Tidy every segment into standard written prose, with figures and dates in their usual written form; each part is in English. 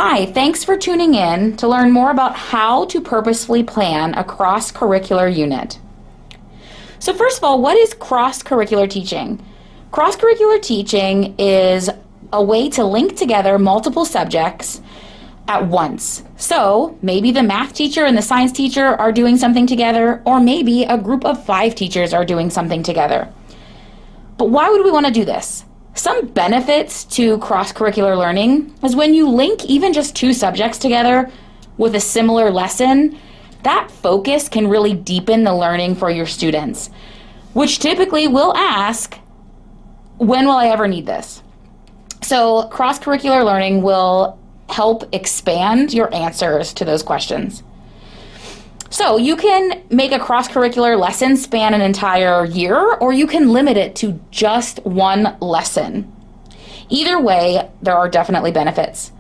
Hi, thanks for tuning in to learn more about how to purposefully plan a cross-curricular unit. So first of all, what is cross-curricular teaching? Cross-curricular teaching is a way to link together multiple subjects at once. So maybe the math teacher and the science teacher are doing something together, or maybe a group of 5 teachers are doing something together. But why would we want to do this? Some benefits to cross-curricular learning is when you link even just 2 subjects together with a similar lesson, that focus can really deepen the learning for your students, which typically will ask, when will I ever need this? So cross-curricular learning will help expand your answers to those questions. So you can make a cross-curricular lesson span an entire year, or you can limit it to just one lesson. Either way, there are definitely benefits.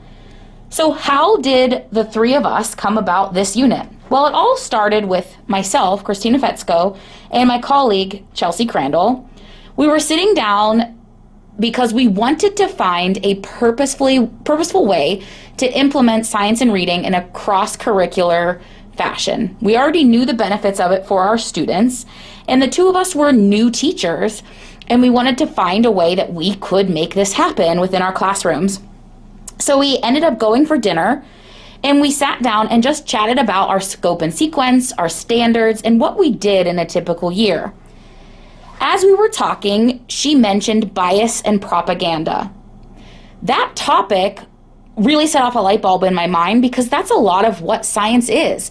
So how did the 3 of us come about this unit? Well, it all started with myself, Christina Fetzko, and my colleague, Chelsea Crandall. We were sitting down because we wanted to find a purposeful way to implement science and reading in a cross-curricular fashion. We already knew the benefits of it for our students, and the 2 of us were new teachers, and we wanted to find a way that we could make this happen within our classrooms. So we ended up going for dinner, and we sat down and just chatted about our scope and sequence, our standards, and what we did in a typical year. As we were talking, she mentioned bias and propaganda. That topic really set off a light bulb in my mind, because that's a lot of what science is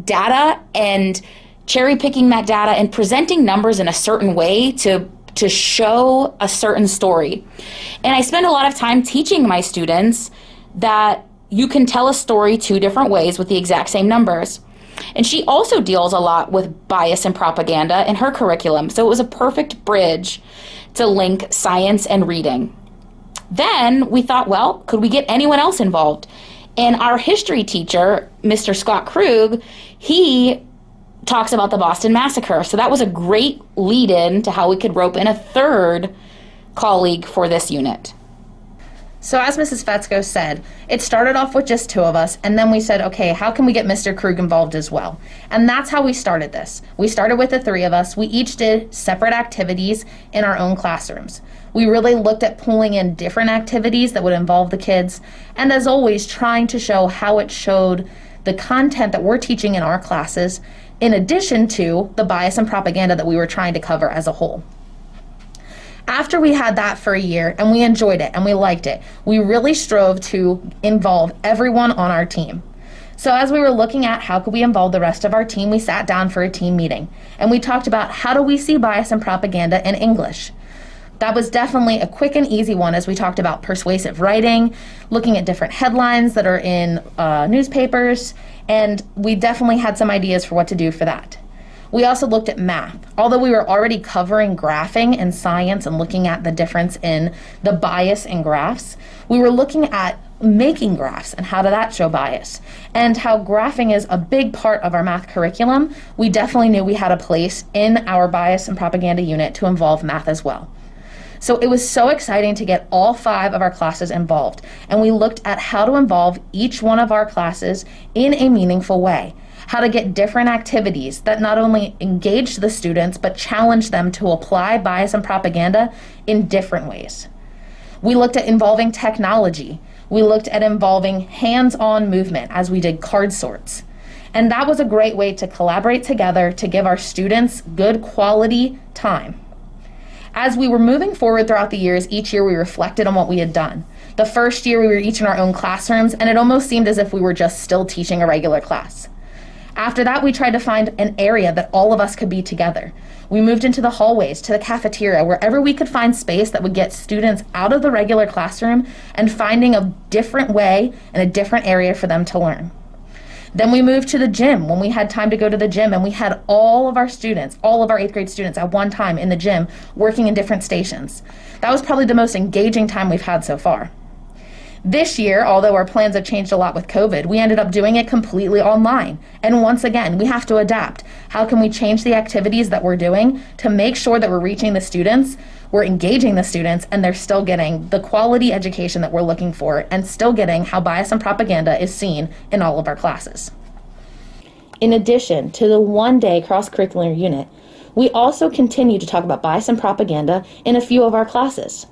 data and cherry picking that data and presenting numbers in a certain way to show a certain story. And I spend a lot of time teaching my students that you can tell a story 2 different ways with the exact same numbers. And she also deals a lot with bias and propaganda in her curriculum, so it was a perfect bridge to link science and reading. Then we thought, well, could we get anyone else involved? And our history teacher, Mr. Scott Krug, he talks about the Boston Massacre. So that was a great lead-in to how we could rope in a 3rd colleague for this unit. So as Mrs. Fetzko said, it started off with just 2 of us, and then we said, okay, how can we get Mr. Krug involved as well? And that's how we started this. We started with the 3 of us. We each did separate activities in our own classrooms. We really looked at pulling in different activities that would involve the kids, and as always, trying to show how it showed the content that we're teaching in our classes, in addition to the bias and propaganda that we were trying to cover as a whole. After we had that for a year, and we enjoyed it and we liked it, we really strove to involve everyone on our team. So as we were looking at how could we involve the rest of our team, we sat down for a team meeting, and we talked about how do we see bias and propaganda in English. That was definitely a quick and easy one, as we talked about persuasive writing, looking at different headlines that are in newspapers, and we definitely had some ideas for what to do for that. We also looked at math. Although we were already covering graphing and science and looking at the difference in the bias in graphs, we were looking at making graphs and how did that show bias. And how graphing is a big part of our math curriculum, we definitely knew we had a place in our bias and propaganda unit to involve math as well. So it was so exciting to get all 5 of our classes involved, and we looked at how to involve each one of our classes in a meaningful way. How to get different activities that not only engage the students, but challenge them to apply bias and propaganda in different ways. We looked at involving technology. We looked at involving hands-on movement as we did card sorts. And that was a great way to collaborate together to give our students good quality time. As we were moving forward throughout the years, each year we reflected on what we had done. The first year we were each in our own classrooms, and it almost seemed as if we were just still teaching a regular class. After that, we tried to find an area that all of us could be together. We moved into the hallways, to the cafeteria, wherever we could find space that would get students out of the regular classroom and finding a different way and a different area for them to learn. Then we moved to the gym when we had time to go to the gym, and we had all of our students, all of our 8th grade students at one time in the gym working in different stations. That was probably the most engaging time we've had so far. This year, although our plans have changed a lot with COVID, we ended up doing it completely online. And once again, we have to adapt. How can we change the activities that we're doing to make sure that we're reaching the students, we're engaging the students, and they're still getting the quality education that we're looking for and still getting how bias and propaganda is seen in all of our classes. In addition to the one-day cross-curricular unit, we also continue to talk about bias and propaganda in a few of our classes.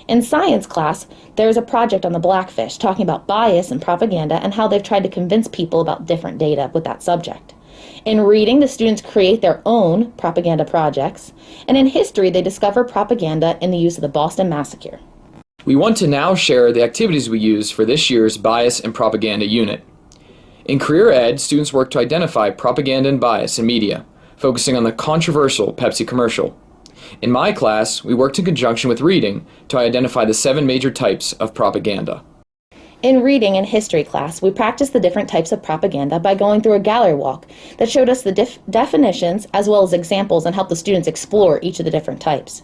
In science class, there's a project on the blackfish talking about bias and propaganda and how they've tried to convince people about different data with that subject. In reading, the students create their own propaganda projects, and in history, they discover propaganda in the use of the Boston Massacre. We want to now share the activities we use for this year's bias and propaganda unit. In career ed, students work to identify propaganda and bias in media, focusing on the controversial Pepsi commercial. In my class, we worked in conjunction with reading to identify the 7 major types of propaganda. In reading and history class, we practiced the different types of propaganda by going through a gallery walk that showed us the definitions as well as examples and helped the students explore each of the different types.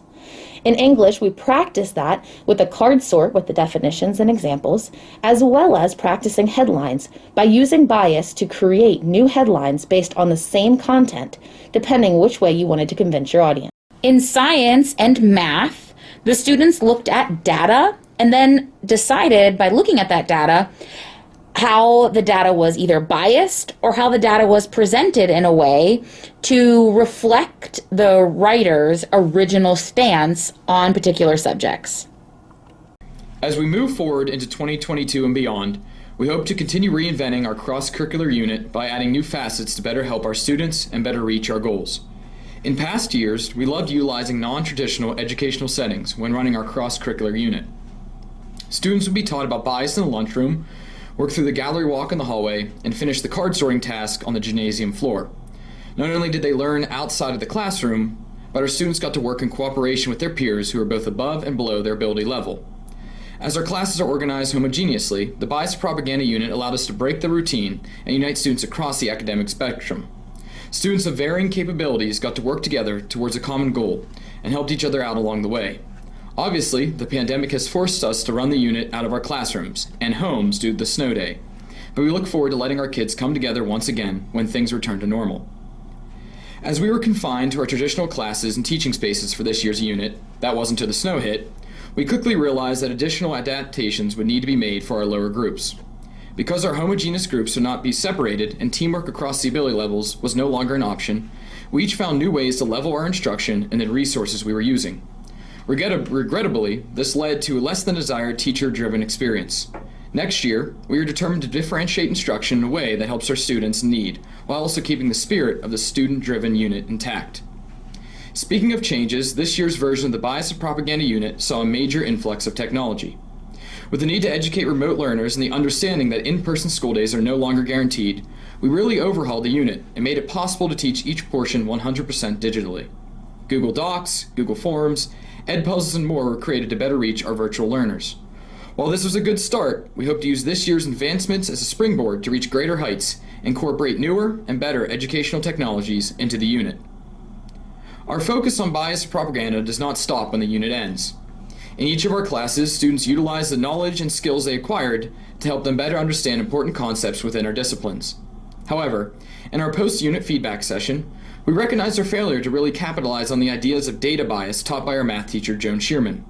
In English, we practiced that with a card sort with the definitions and examples, as well as practicing headlines by using bias to create new headlines based on the same content, depending which way you wanted to convince your audience. In science and math, the students looked at data and then decided by looking at that data how the data was either biased or how the data was presented in a way to reflect the writer's original stance on particular subjects. As we move forward into 2022 and beyond, we hope to continue reinventing our cross-curricular unit by adding new facets to better help our students and better reach our goals. In past years, we loved utilizing non-traditional educational settings when running our cross-curricular unit. Students would be taught about bias in the lunchroom, work through the gallery walk in the hallway, and finish the card sorting task on the gymnasium floor. Not only did they learn outside of the classroom, but our students got to work in cooperation with their peers who are both above and below their ability level. As our classes are organized homogeneously, the bias propaganda unit allowed us to break the routine and unite students across the academic spectrum. Students of varying capabilities got to work together towards a common goal and helped each other out along the way. Obviously, the pandemic has forced us to run the unit out of our classrooms and homes due to the snow day, but we look forward to letting our kids come together once again when things return to normal. As we were confined to our traditional classes and teaching spaces for this year's unit, that wasn't till the snow hit, we quickly realized that additional adaptations would need to be made for our lower groups. Because our homogeneous groups would not be separated and teamwork across the ability levels was no longer an option, we each found new ways to level our instruction and the resources we were using. Regrettably, this led to a less than desired teacher-driven experience. Next year, we are determined to differentiate instruction in a way that helps our students in need, while also keeping the spirit of the student-driven unit intact. Speaking of changes, this year's version of the Bias and Propaganda unit saw a major influx of technology. With the need to educate remote learners and the understanding that in-person school days are no longer guaranteed, we really overhauled the unit and made it possible to teach each portion 100% digitally. Google Docs, Google Forms, Edpuzzles, and more were created to better reach our virtual learners. While this was a good start, we hope to use this year's advancements as a springboard to reach greater heights and incorporate newer and better educational technologies into the unit. Our focus on bias and propaganda does not stop when the unit ends. In each of our classes, students utilize the knowledge and skills they acquired to help them better understand important concepts within our disciplines. However, in our post-unit feedback session, we recognized our failure to really capitalize on the ideas of data bias taught by our math teacher, Joan Shearman.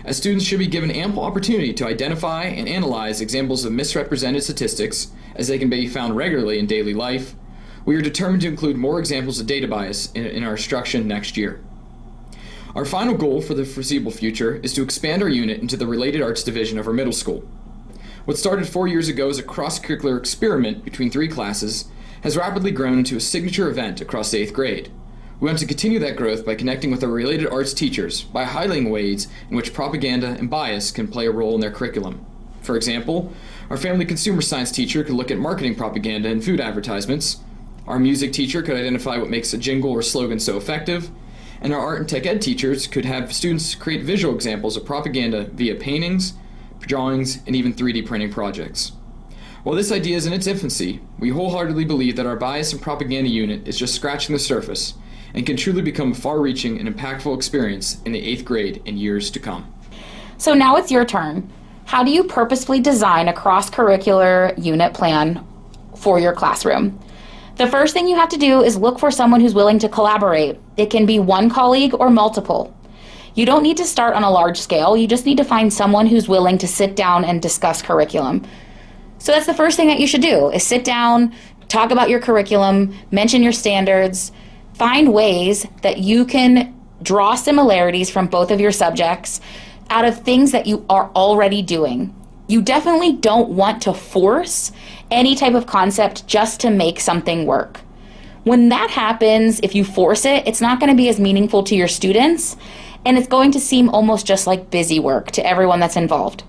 As students should be given ample opportunity to identify and analyze examples of misrepresented statistics, as they can be found regularly in daily life, we are determined to include more examples of data bias in our instruction next year. Our final goal for the foreseeable future is to expand our unit into the related arts division of our middle school. What started 4 years ago as a cross-curricular experiment between 3 classes has rapidly grown into a signature event across the 8th grade. We want to continue that growth by connecting with our related arts teachers by highlighting ways in which propaganda and bias can play a role in their curriculum. For example, our family consumer science teacher could look at marketing propaganda in food advertisements, our music teacher could identify what makes a jingle or slogan so effective, and our art and tech ed teachers could have students create visual examples of propaganda via paintings, drawings, and even 3D printing projects. While this idea is in its infancy, we wholeheartedly believe that our bias and propaganda unit is just scratching the surface and can truly become a far-reaching and impactful experience in the 8th grade in years to come. So now it's your turn. how do you purposefully design a cross-curricular unit plan for your classroom? The first thing you have to do is look for someone who's willing to collaborate. It can be one colleague or multiple. You don't need to start on a large scale. You just need to find someone who's willing to sit down and discuss curriculum. So that's the first thing that you should do, is sit down, talk about your curriculum, mention your standards, find ways that you can draw similarities from both of your subjects out of things that you are already doing. You definitely don't want to force any type of concept just to make something work. When that happens, if you force it, it's not going to be as meaningful to your students, and it's going to seem almost just like busy work to everyone that's involved.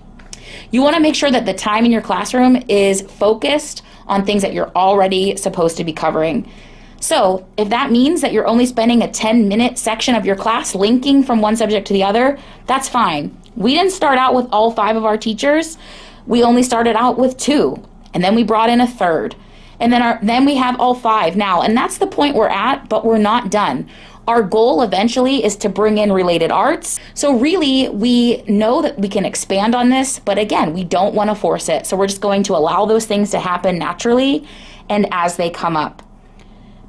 You want to make sure that the time in your classroom is focused on things that you're already supposed to be covering. So if that means that you're only spending a 10-minute section of your class linking from one subject to the other, that's fine. We didn't start out with all 5 of our teachers. We only started out with 2, and then we brought in a 3rd. And then we have all 5 now, and that's the point we're at, but we're not done. Our goal eventually is to bring in related arts. So really, we know that we can expand on this, but again, we don't want to force it. So we're just going to allow those things to happen naturally and as they come up.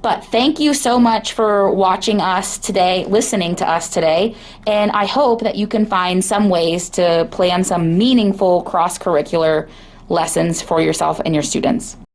But thank you so much for watching us today, listening to us today, and I hope that you can find some ways to plan some meaningful cross-curricular lessons for yourself and your students.